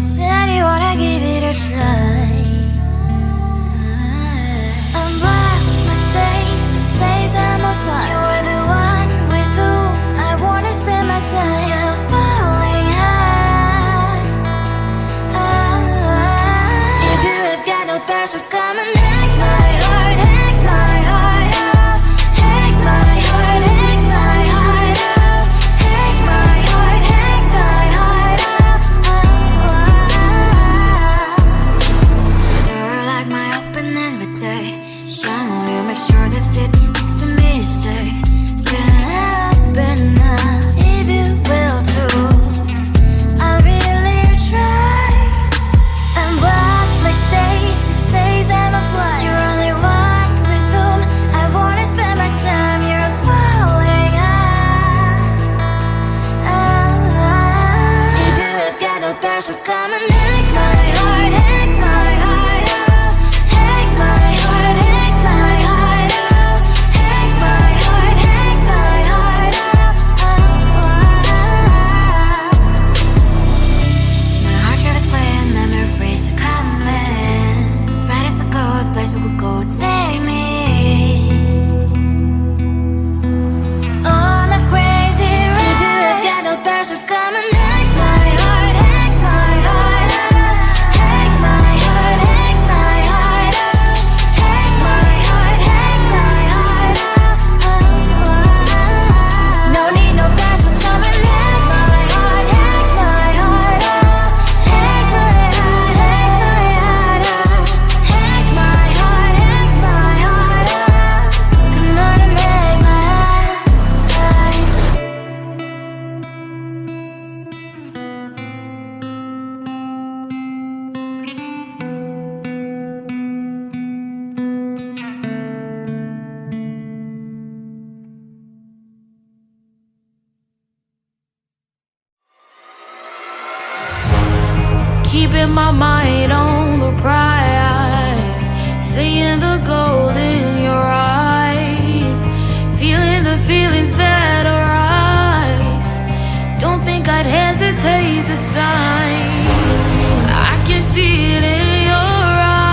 said you wanna give it a try. Unblocked my state to say I'm a fly. You're the one with whom I wanna spend my time. You're falling high. If you have got no parents, so come and hack my heart, hack my heart out. Hack my heart, hack my heart out. Hack my heart, hack my heart out. You're like my open invitation. Will you make sure that sitting next to me is safe? Can happen now, if you will too. I'll really try. And what my state to say I'm a fly. You're only one with whom I wanna spend my time. You're falling high. If you have got no parents, so come and hack my heart, hack my heart out. Hack my heart, hack my heart out. Hack my heart, hack my heart out. My heart tried to play and memory freeze, so come in. Friday's a good place we could go, take me. On a crazy ride. If you have got no parents, so come and hack my heart, hack my heart out. Hack my heart, hack my heart out. Hack my heart, hack my heart out. No need no parents, so come and hack my heart, hack my heart out. Hack my heart, hack my heart out. Hack my heart, hack my heart out. Come on and make my heart. Keeping my mind on the prize, seeing the gold in your eyes, feeling the feelings that arise. Don't think I'd hesitate to sign. I can see it in your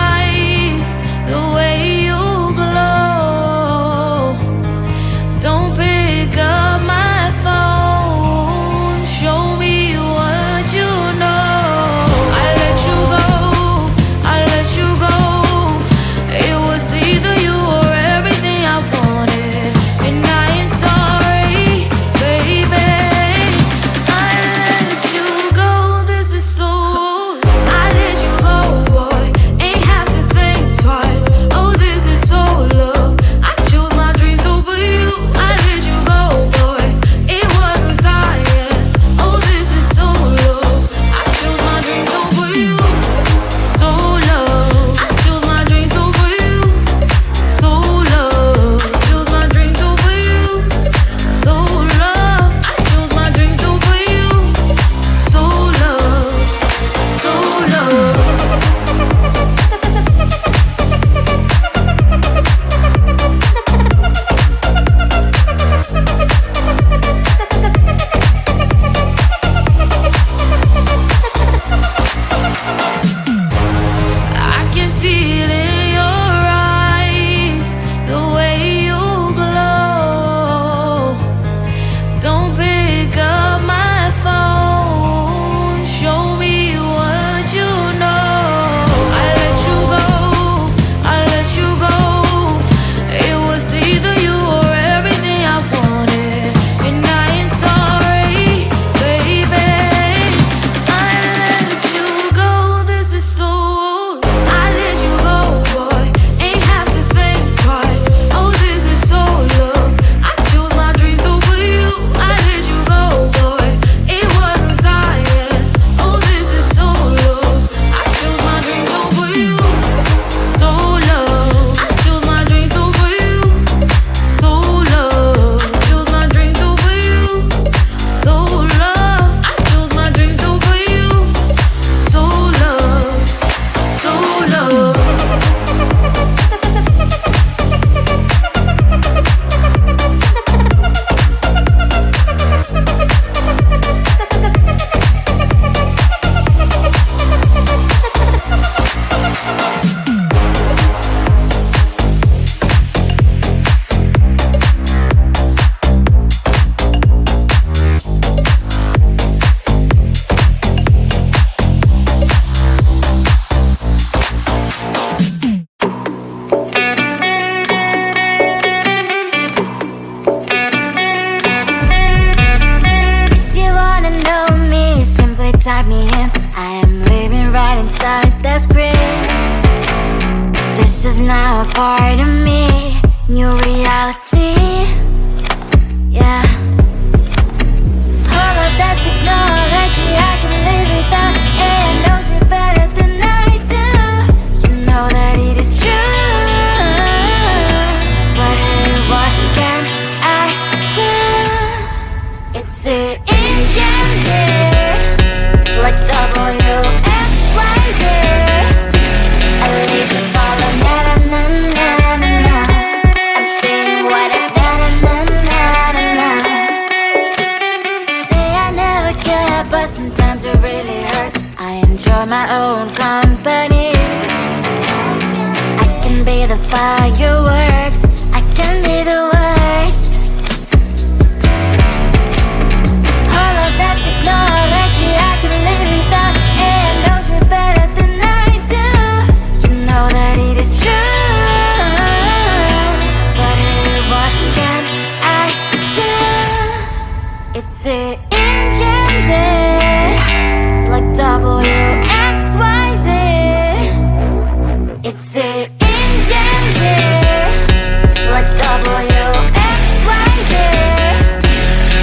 eyes, the way you glow. Don't pick up my phone, show me what you know. I let you go. It was either you or everything I wanted, and I ain't sorry, baby. I let you go this I am living right inside the screen. This is now a part of me, new reality. Yeah. All of that technology I can live without. It knows me better than I do. You know that it is true. But hey, what can I do? It's the engines here, like WXYZ. I leave the follow, na na na na na na. I'm saying what I na na na na na na. Say I never care, but sometimes it really hurts. I enjoy my own company. I can be the fireworks, I can be the worst. All of that technology I can live without. It knows me better than I do. You know that it is true. But hey, what can I do? It's the engines here, like WXYZ. It's the engines here, like WXYZ.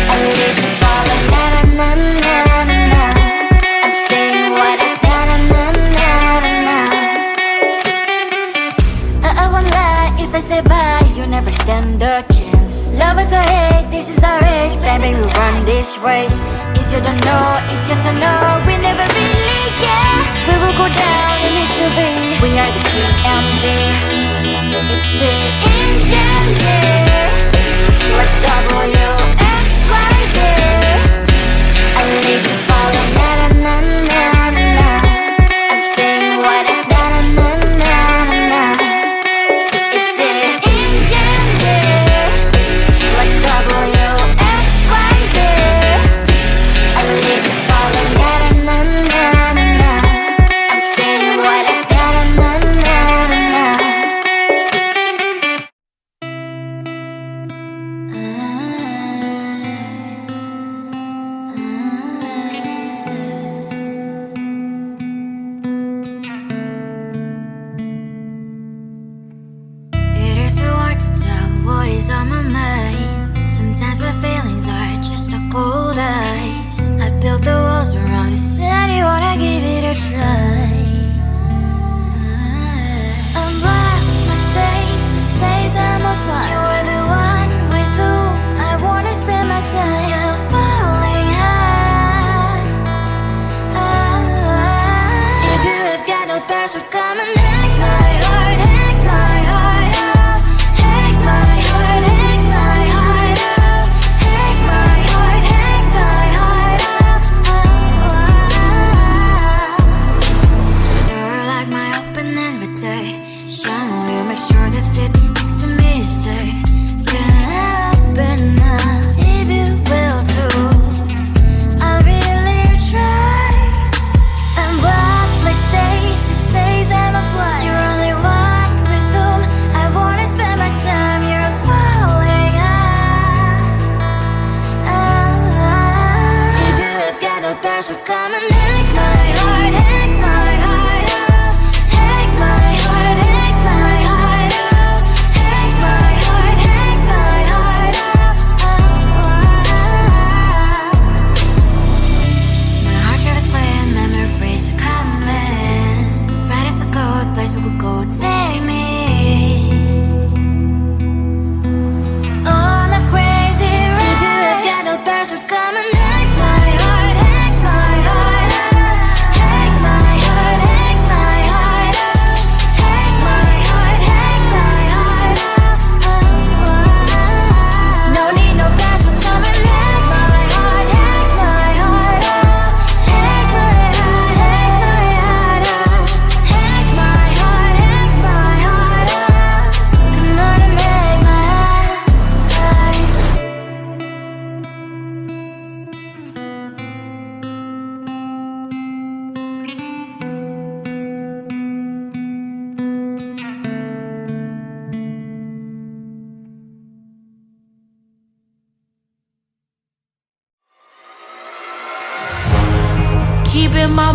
I live to follow, na na na na na na. I'm saying what I na na na na na na. I won't lie if I say bye, you never stand a chance. Love is or hate, this is our age, baby, we run this race. If you don't know, it's yes or no, we never really care. We will go down in history, we are the TMZ. It's the engines here, like WXYZ. I live to follow, na na na na na na. I'm saying what I na na na na na. It's the engines here, like WXYZ. I live to follow, na na na na na. I'm saying what I na na na na na. It is so hard to tell what is on my mind. Sometimes my feelings are just a cold ice. I built the walls around you, said you wanna give it a try. Unbox my state to say I'm a fly. You are the one with whom I wanna spend my time. You're falling high. If you have got no past, so come and hack my heart, hack my heart up. Hack my heart, hack my heart up. Hack my heart, hack my heart up. You're like my open invitation. Will you make sure that sitting next to me stay? Can I open up if you will too? I'll really try. And what my status says I'm a fly. You're only one with whom I wanna spend my time. You're falling high. If you have got no past, so come and hack my heart, hack my heart up. Hack my heart, hack my heart up. Hack my heart, hack my heart up. My heart travels playing memories are coming. Right is a good place we could go, take me. On a crazy ride. If you have got no past, so come and hack my heart, hack my heart up. Hack my heart, hack my heart up. Hack my heart, hack my heart up. No need no past, so come and hack my heart, hack my heart up. Hack my heart, hack my heart up. Hack my heart, hack my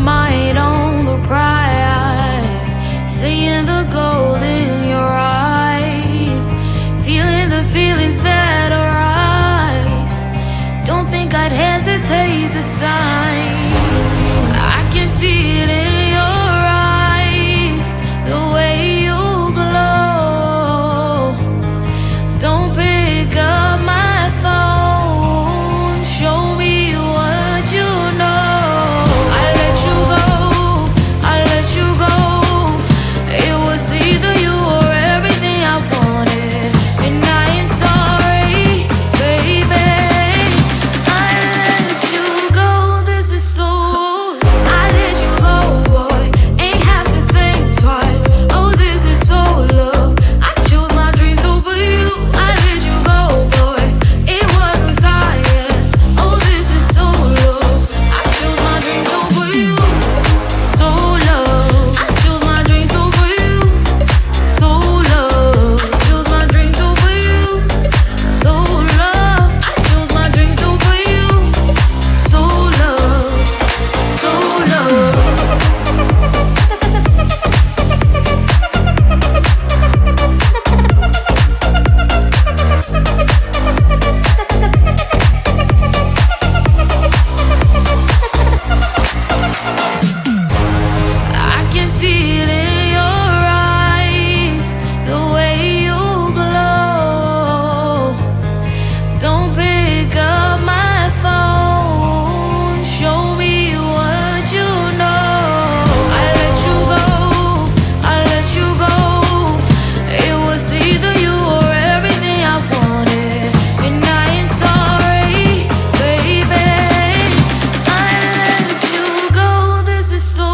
mind on the prize, seeing the gold in your eyes, feeling the feelings that arise. Don't think I'd hesitate to sign. I can see it in your eyes, the way you glow. Don't pick up my phone, show me what you know. I let you go, I let you go. It was either you or everything I wanted, and I ain't sorry, baby. I let you go, this is so. I let you go, boy, ain't have to think twice. Oh, this is so love. I chose my dreams over you. I let you go, boy, it wasn't science. Oh, this is so love. I chose my dreams over you. So love. I chose my dreams over you. So love. Chose my dreams over you. So love. I chose my dreams over you. So love. So love. I can see it in your eyes, the way you glow. Don't pick up my phone, show me what you know. I let you go, I let you go. It was either you or everything I wanted, and I ain't sorry, baby. I let you go, this is so.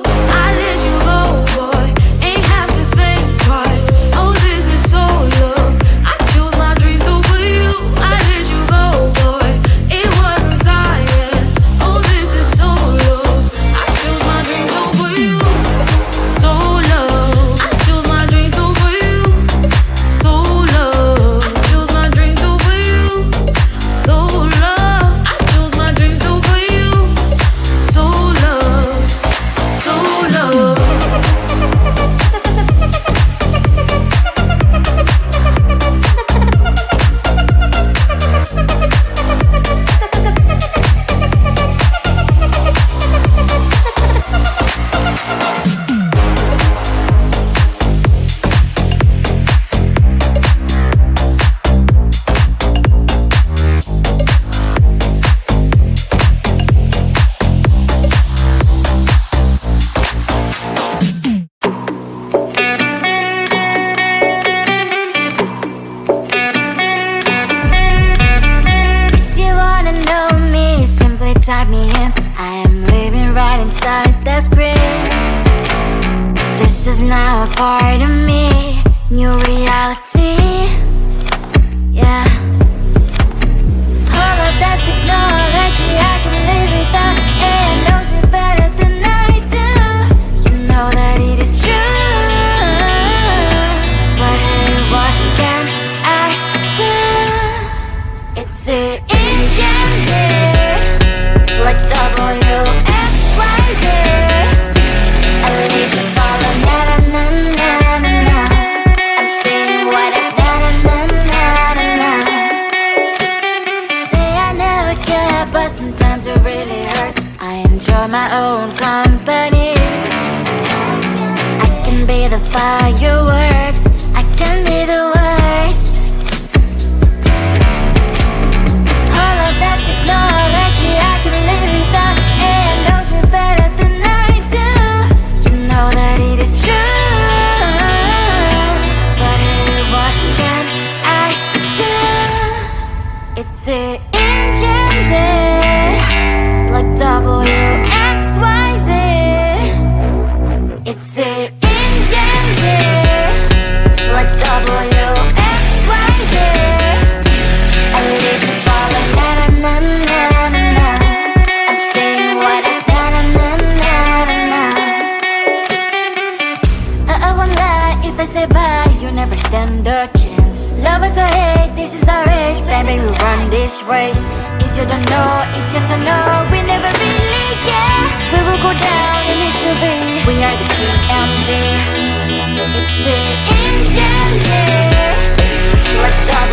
I let you go, boy, ain't have to think twice. Oh, this is so love. I chose my dreams over you. I let you go, boy, it wasn't science. Oh, this is so love. I chose my dreams over you. So love. I chose my dreams over you. So love. Chose my dreams over you. So love. I chose my dreams over you. So love. So love. If you wanna know me, simply type me in. I am living right inside the script. This is now a part of me, new reality. Yeah. All of that technology I can live without. AI knows me better than I do. You know that it is true. But hey, what can I do? It's the engines here, like WXYZ. I leave the follow, na na na na na na. I'm saying what I na na na na na. Say I never care, but sometimes it really hurts. I enjoy my own company. I can be the fireworks, I can be the worst. All of that technology I can live without. AI knows me better than I do. You know that it is true. But hey, what can I do? It's the engines, like WXYZ. It's the engines, like WXYZ. I live to follow, na na na na na na. I'm saying what I na na na na na. I won't lie if I say bye, you never stand a chance. Lovers or hate, this is our age, baby, we run this race. If you don't know, it's yes or no, we never really care. We will go down in history. We are the TMZ. It's an engine here. Let's talk